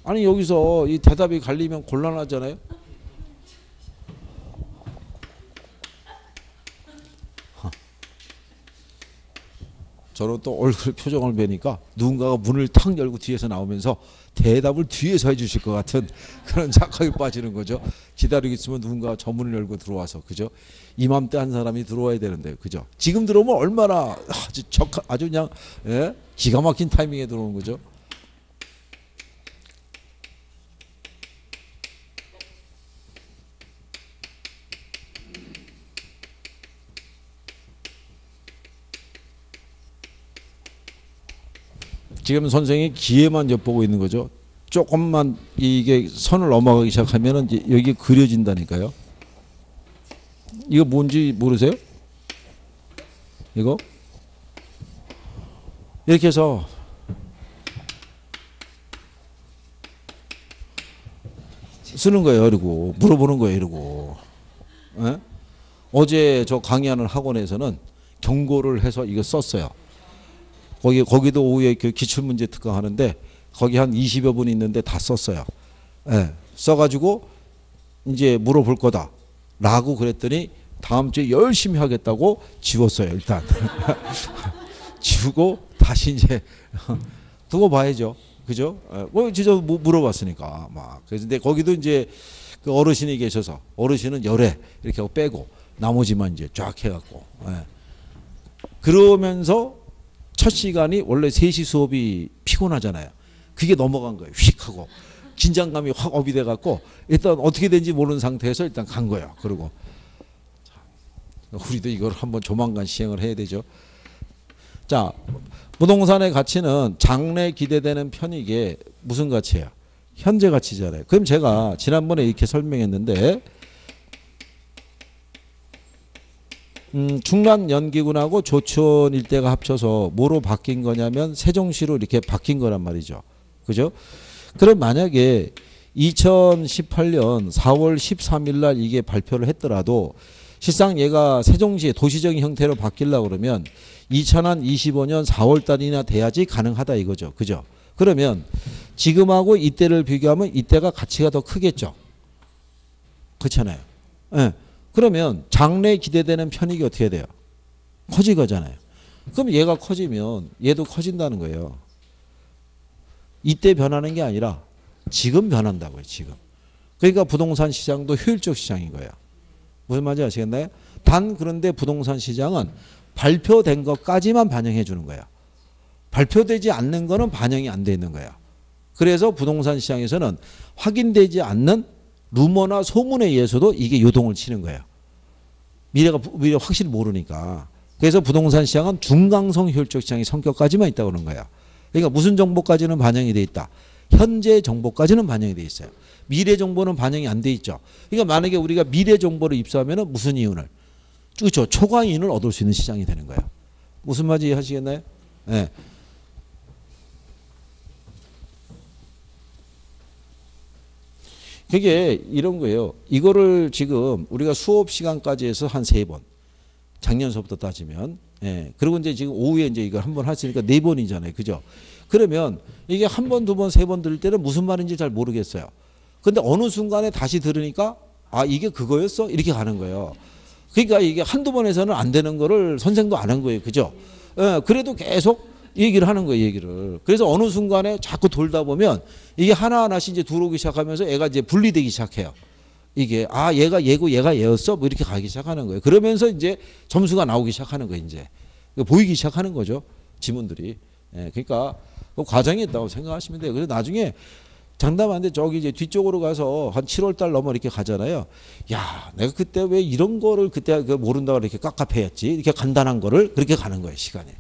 아니 여기서 이 대답이 갈리면 곤란하잖아요. 저는 또 얼굴 표정을 뵈니까 누군가가 문을 탁 열고 뒤에서 나오면서 대답을 뒤에서 해주실 것 같은 그런 착각에 빠지는 거죠. 기다리고 있으면 누군가가 저 문을 열고 들어와서, 그죠? 이맘때 한 사람이 들어와야 되는데, 그죠? 지금 들어오면 얼마나 아주 그냥, 예? 기가 막힌 타이밍에 들어오는 거죠. 지금 선생이 기회만 엿보고 있는 거죠. 조금만 이게 선을 넘어가기 시작하면은 여기 그려진다니까요. 이거 뭔지 모르세요? 이거 이렇게 해서 쓰는 거예요. 이러고 물어보는 거예요. 이러고. 예? 어제 저 강의하는 학원에서는 경고를 해서 이거 썼어요. 거기도 오후에 그 기출문제 특강 하는데 거기 한 20여 분 있는데 다 썼어요. 예. 써가지고 이제 물어볼 거다 라고 그랬더니 다음 주에 열심히 하겠다고 지웠어요. 일단 지우고 다시 이제 두고 봐야죠. 그죠? 뭐 진짜 물어봤으니까 막. 그래서 근데 거기도 이제 그 어르신이 계셔서 어르신은 열에 이렇게 하고 빼고 나머지만 이제 쫙 해갖고. 예. 그러면서 첫 시간이 원래 3시 수업이 피곤하잖아요. 그게 넘어간 거예요. 휙 하고 긴장감이 확 업이 돼갖고 일단 어떻게 된지 모르는 상태에서 일단 간 거예요. 그리고 우리도 이걸 한번 조만간 시행을 해야 되죠. 자, 부동산의 가치는 장래 기대되는 편익의 무슨 가치예요? 현재 가치잖아요. 그럼 제가 지난번에 이렇게 설명했는데 충남 연기군하고 조천 일대가 합쳐서 뭐로 바뀐 거냐면 세종시로 이렇게 바뀐 거란 말이죠. 그죠? 그럼 만약에 2018년 4월 13일 날 이게 발표를 했더라도 실상 얘가 세종시의 도시적인 형태로 바뀌려고 그러면 2025년 4월 달이나 돼야지 가능하다 이거죠. 그죠? 그러면 지금하고 이때를 비교하면 이때가 가치가 더 크겠죠. 그렇잖아요. 네. 그러면 장래에 기대되는 편익이 어떻게 돼요? 커지거잖아요. 그럼 얘가 커지면 얘도 커진다는 거예요. 이때 변하는 게 아니라 지금 변한다고요. 지금. 그러니까 부동산 시장도 효율적 시장인 거예요. 무슨 말인지 아시겠나요? 단 그런데 부동산 시장은 발표된 것까지만 반영해 주는 거예요. 발표되지 않는 거는 반영이 안 돼 있는 거예요. 그래서 부동산 시장에서는 확인되지 않는 루머나 소문에 의해서도 이게 요동을 치는 거예요. 미래가 확실히 모르니까. 그래서 부동산 시장은 중강성 효율적 시장의 성격까지만 있다고 그러는 거예요. 그러니까 무슨 정보까지는 반영이 돼 있다. 현재 정보까지는 반영이 돼 있어요. 미래 정보는 반영이 안 돼 있죠. 그러니까 만약에 우리가 미래 정보를 입수하면 무슨 이윤을? 그렇죠. 초과이윤을 얻을 수 있는 시장이 되는 거예요. 무슨 말인지 이해하시겠나요? 네. 그게 이런 거예요. 이거를 지금 우리가 수업 시간까지 해서 한 3번. 작년 수업부터 따지면. 예. 그리고 이제 지금 오후에 이제 이걸 한번 했으니까 4번이잖아요. 그죠? 그러면 이게 한 번, 2번, 3번 들을 때는 무슨 말인지 잘 모르겠어요. 근데 어느 순간에 다시 들으니까 아, 이게 그거였어? 이렇게 가는 거예요. 그러니까 이게 한두 번 해서는 안 되는 거를 선생도 안 한 거예요. 그죠? 예. 그래도 계속 얘기를 하는 거예요, 얘기를. 그래서 어느 순간에 자꾸 돌다 보면 이게 하나하나씩 이제 들어오기 시작하면서 애가 이제 분리되기 시작해요. 이게, 아, 얘가 얘고 얘가 얘였어? 뭐 이렇게 가기 시작하는 거예요. 그러면서 이제 점수가 나오기 시작하는 거예요, 이제. 보이기 시작하는 거죠, 지문들이. 예, 그러니까 그 과정이 있다고 생각하시면 돼요. 그래서 나중에 장담하는데 저기 이제 뒤쪽으로 가서 한 7월 달 넘어 이렇게 가잖아요. 야, 내가 그때 왜 이런 거를 그때 모른다고 이렇게 깝깝해했지? 이렇게 간단한 거를 그렇게 가는 거예요, 시간이.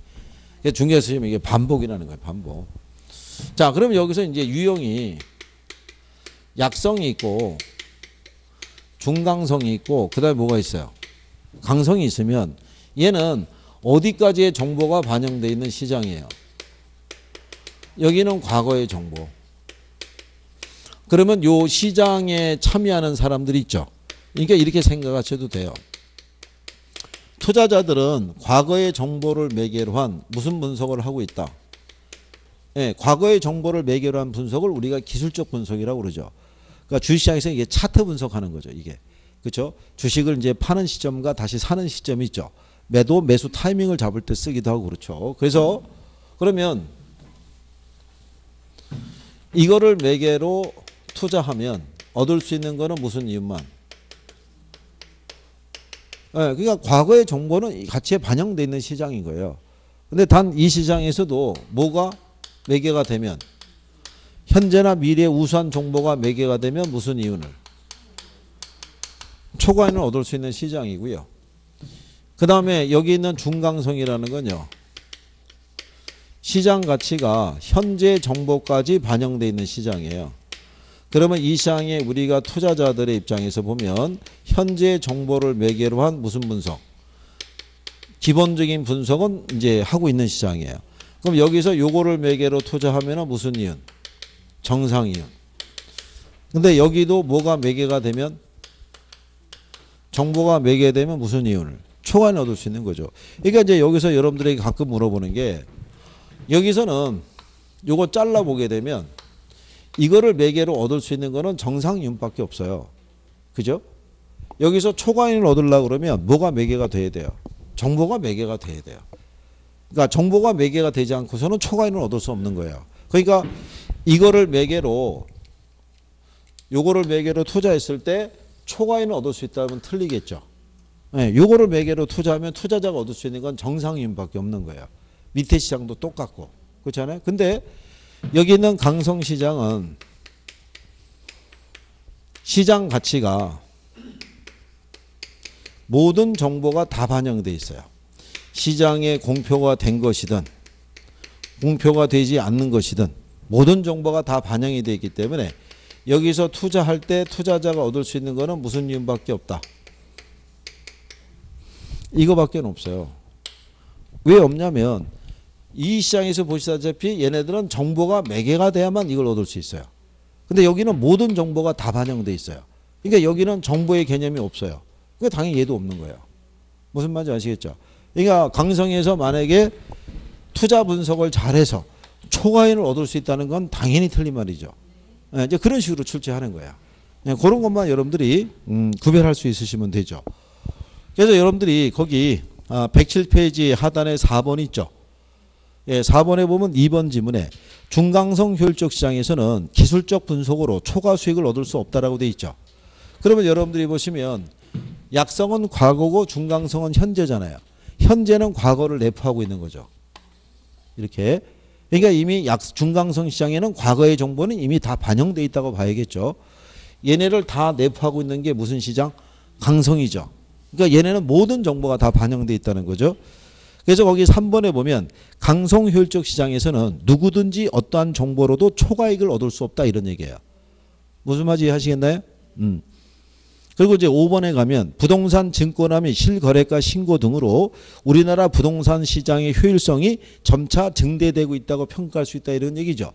중요해서 지금 이게 반복이라는 거예요, 반복. 자, 그러면 여기서 이제 유형이 약성이 있고 중강성이 있고 그다음에 뭐가 있어요? 강성이 있으면 얘는 어디까지의 정보가 반영되어 있는 시장이에요? 여기는 과거의 정보. 그러면 요 시장에 참여하는 사람들이 있죠. 그러니까 이렇게 생각하셔도 돼요. 투자자들은 과거의 정보를 매개로 한 무슨 분석을 하고 있다? 예, 과거의 정보를 매개로 한 분석을 우리가 기술적 분석이라고 그러죠. 그러니까 주식시장에서 이게 차트 분석하는 거죠, 이게. 그렇죠? 주식을 이제 파는 시점과 다시 사는 시점이 있죠. 매도 매수 타이밍을 잡을 때 쓰기도 하고 그렇죠. 그래서 그러면 이거를 매개로 투자하면 얻을 수 있는 거는 무슨 이유만? 그러니까 과거의 정보는 가치에 반영되어 있는 시장인 거예요. 근데 단 이 시장에서도 뭐가 매개가 되면 현재나 미래의 우수한 정보가 매개가 되면 무슨 이윤을? 초과이윤을 얻을 수 있는 시장이고요. 그 다음에 여기 있는 중강성이라는 건요. 시장 가치가 현재 정보까지 반영되어 있는 시장이에요. 그러면 이 시장에 우리가 투자자들의 입장에서 보면 현재 정보를 매개로 한 무슨 분석? 기본적인 분석은 이제 하고 있는 시장이에요. 그럼 여기서 요거를 매개로 투자하면 무슨 이윤? 정상 이윤. 근데 여기도 뭐가 매개가 되면 정보가 매개되면 무슨 이윤을? 초과이윤을 얻을 수 있는 거죠. 그러니까 이제 여기서 여러분들에게 가끔 물어보는 게 여기서는 요거 잘라보게 되면 이거를 매개로 얻을 수 있는 거는 정상이윤밖에 없어요. 그죠? 여기서 초과이윤을 얻으려고 그러면 뭐가 매개가 돼야 돼요? 정보가 매개가 돼야 돼요. 그러니까 정보가 매개가 되지 않고서는 초과이윤을 얻을 수 없는 거예요. 그러니까 이거를 매개로 요거를 매개로 투자했을 때 초과이윤을 얻을 수 있다면 틀리겠죠. 네, 요거를 매개로 투자하면 투자자가 얻을 수 있는 건 정상이윤밖에 없는 거예요. 밑에 시장도 똑같고 그렇잖아요. 근데 여기 있는 강성시장은 시장 가치가 모든 정보가 다 반영되어 있어요. 시장에 공표가 된 것이든 공표가 되지 않는 것이든 모든 정보가 다 반영이 되어 있기 때문에 여기서 투자할 때 투자자가 얻을 수 있는 거는 무슨 이윤밖에 없다. 이거밖에 없어요. 왜 없냐면 이 시장에서 보시다시피 얘네들은 정보가 매개가 돼야만 이걸 얻을 수 있어요. 근데 여기는 모든 정보가 다 반영돼 있어요. 그러니까 여기는 정보의 개념이 없어요. 그러니까 당연히 얘도 없는 거예요. 무슨 말인지 아시겠죠? 그러니까 강성에서 만약에 투자 분석을 잘해서 초과이윤을 얻을 수 있다는 건 당연히 틀린 말이죠. 이제 그런 식으로 출제하는 거야. 그런 것만 여러분들이 구별할 수 있으시면 되죠. 그래서 여러분들이 거기 107페이지 하단에 4번 있죠. 4번에 보면 2번 지문에 중강성 효율적 시장에서는 기술적 분석으로 초과 수익을 얻을 수 없다라고 돼 있죠. 그러면 여러분들이 보시면 약성은 과거고 중강성은 현재잖아요. 현재는 과거를 내포하고 있는 거죠. 이렇게. 그러니까 이미 중강성 시장에는 과거의 정보는 이미 다 반영되어 있다고 봐야겠죠. 얘네를 다 내포하고 있는 게 무슨 시장? 강성이죠. 그러니까 얘네는 모든 정보가 다 반영되어 있다는 거죠. 그래서 거기 3번에 보면 강성 효율적 시장에서는 누구든지 어떠한 정보로도 초과이익을 얻을 수 없다 이런 얘기예요. 무슨 말인지 이해하시겠나요? 그리고 이제 5번에 가면 부동산 증권화 및 실거래가 신고 등으로 우리나라 부동산 시장의 효율성이 점차 증대되고 있다고 평가할 수 있다 이런 얘기죠.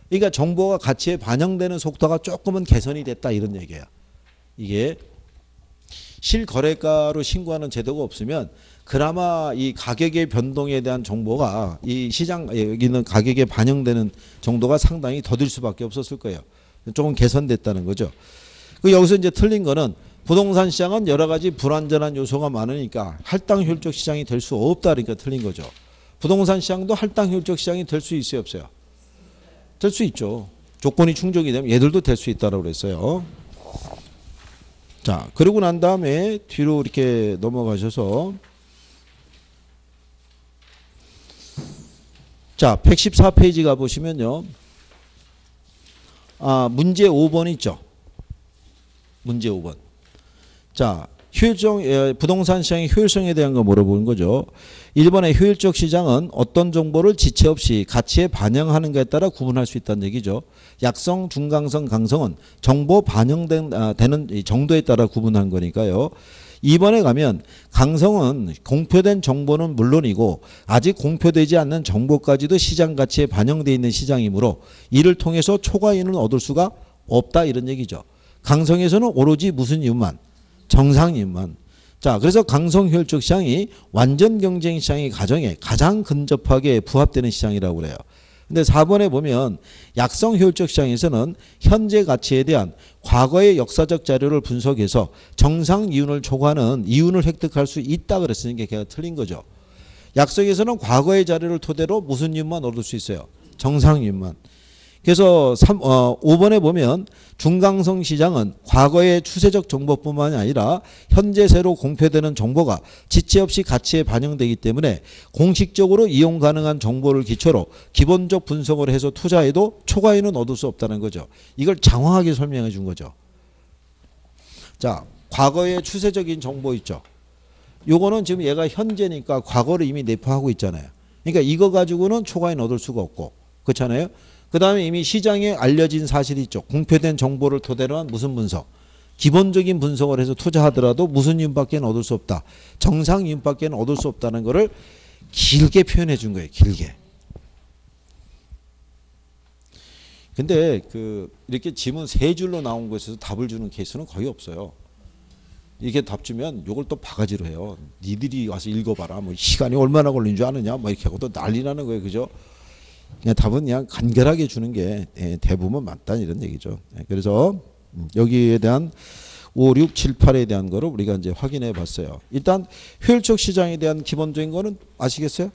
그러니까 정보가 가치에 반영되는 속도가 조금은 개선이 됐다 이런 얘기예요. 이게 실거래가로 신고하는 제도가 없으면 그나마 이 가격의 변동에 대한 정보가 이 시장 여기 있는 가격에 반영되는 정도가 상당히 더딜 수밖에 없었을 거예요. 조금 개선됐다는 거죠. 여기서 이제 틀린 거는 부동산 시장은 여러 가지 불안전한 요소가 많으니까 할당 효율적 시장이 될 수 없다 그러니까 틀린 거죠. 부동산 시장도 할당 효율적 시장이 될 수 있어요 없어요? 될 수 있죠. 조건이 충족이 되면 얘들도 될 수 있다고 그랬어요. 자, 그러고 난 다음에 뒤로 이렇게 넘어가셔서 자, 114페이지 가보시면요. 문제 5번 있죠. 문제 5번. 자, 효율성, 부동산 시장의 효율성에 대한 거 물어보는 거죠. 1번의 효율적 시장은 어떤 정보를 지체 없이 가치에 반영하는가에 따라 구분할 수 있다는 얘기죠. 약성, 중강성, 강성은 정보 반영되는 정도에 따라 구분한 거니까요. 2번에 가면 강성은 공표된 정보는 물론이고 아직 공표되지 않는 정보까지도 시장 가치에 반영되어 있는 시장이므로 이를 통해서 초과이윤을 얻을 수가 없다 이런 얘기죠. 강성에서는 오로지 무슨 이유만? 정상이윤만. 자, 그래서 강성 효율적 시장이 완전 경쟁 시장의 가정에 가장 근접하게 부합되는 시장이라고 그래요. 근데 4번에 보면 약성 효율적 시장에서는 현재 가치에 대한 과거의 역사적 자료를 분석해서 정상 이윤을 초과하는 이윤을 획득할 수 있다 그랬으니까 걔가 틀린 거죠. 약성에서는 과거의 자료를 토대로 무슨 이윤만 얻을 수 있어요? 정상 이윤만. 그래서 5번에 보면 중강성 시장은 과거의 추세적 정보뿐만이 아니라 현재 새로 공표되는 정보가 지체 없이 가치에 반영되기 때문에 공식적으로 이용 가능한 정보를 기초로 기본적 분석을 해서 투자해도 초과이는 얻을 수 없다는 거죠. 이걸 장황하게 설명해 준 거죠. 자, 과거의 추세적인 정보 있죠. 요거는 지금 얘가 현재니까 과거를 이미 내포하고 있잖아요. 그러니까 이거 가지고는 초과인 얻을 수가 없고, 그렇잖아요. 그 다음에 이미 시장에 알려진 사실이 있죠. 공표된 정보를 토대로 한 무슨 분석. 기본적인 분석을 해서 투자하더라도 무슨 이윤밖에 얻을 수 없다. 정상 이윤밖에 얻을 수 없다는 거를 길게 표현해 준 거예요. 길게. 근데 이렇게 지문 3줄로 나온 것에서 답을 주는 케이스는 거의 없어요. 이렇게 답 주면 요걸 또 바가지로 해요. 니들이 와서 읽어봐라. 뭐 시간이 얼마나 걸린 줄 아느냐. 뭐 이렇게 하고 또 난리 나는 거예요. 그죠? 그냥 답은 그냥 간결하게 주는 게 대부분 맞다 이런 얘기죠. 그래서 여기에 대한 5, 6, 7, 8에 대한 거를 우리가 이제 확인해 봤어요. 일단 효율적 시장에 대한 기본적인 거는 아시겠어요?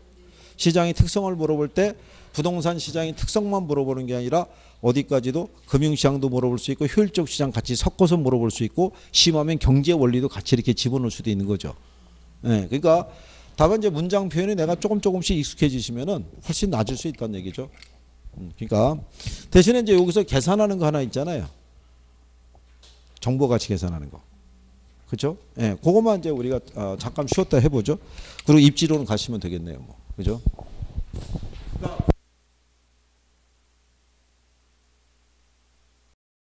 시장의 특성을 물어볼 때 부동산 시장의 특성만 물어보는 게 아니라 어디까지도 금융시장도 물어볼 수 있고 효율적 시장 같이 섞어서 물어볼 수 있고 심하면 경제 원리도 같이 이렇게 집어넣을 수도 있는 거죠. 그러니까 다만 이제 문장 표현이 내가 조금씩 익숙해지시면은 훨씬 낮을 수 있다는 얘기죠. 그러니까 대신에 이제 여기서 계산하는 거 하나 있잖아요. 정보 가치 계산하는 거. 그렇죠? 예, 그것만 이제 우리가 잠깐 쉬었다 해보죠. 그리고 입지로는 가시면 되겠네요. 뭐. 그죠? 그러니까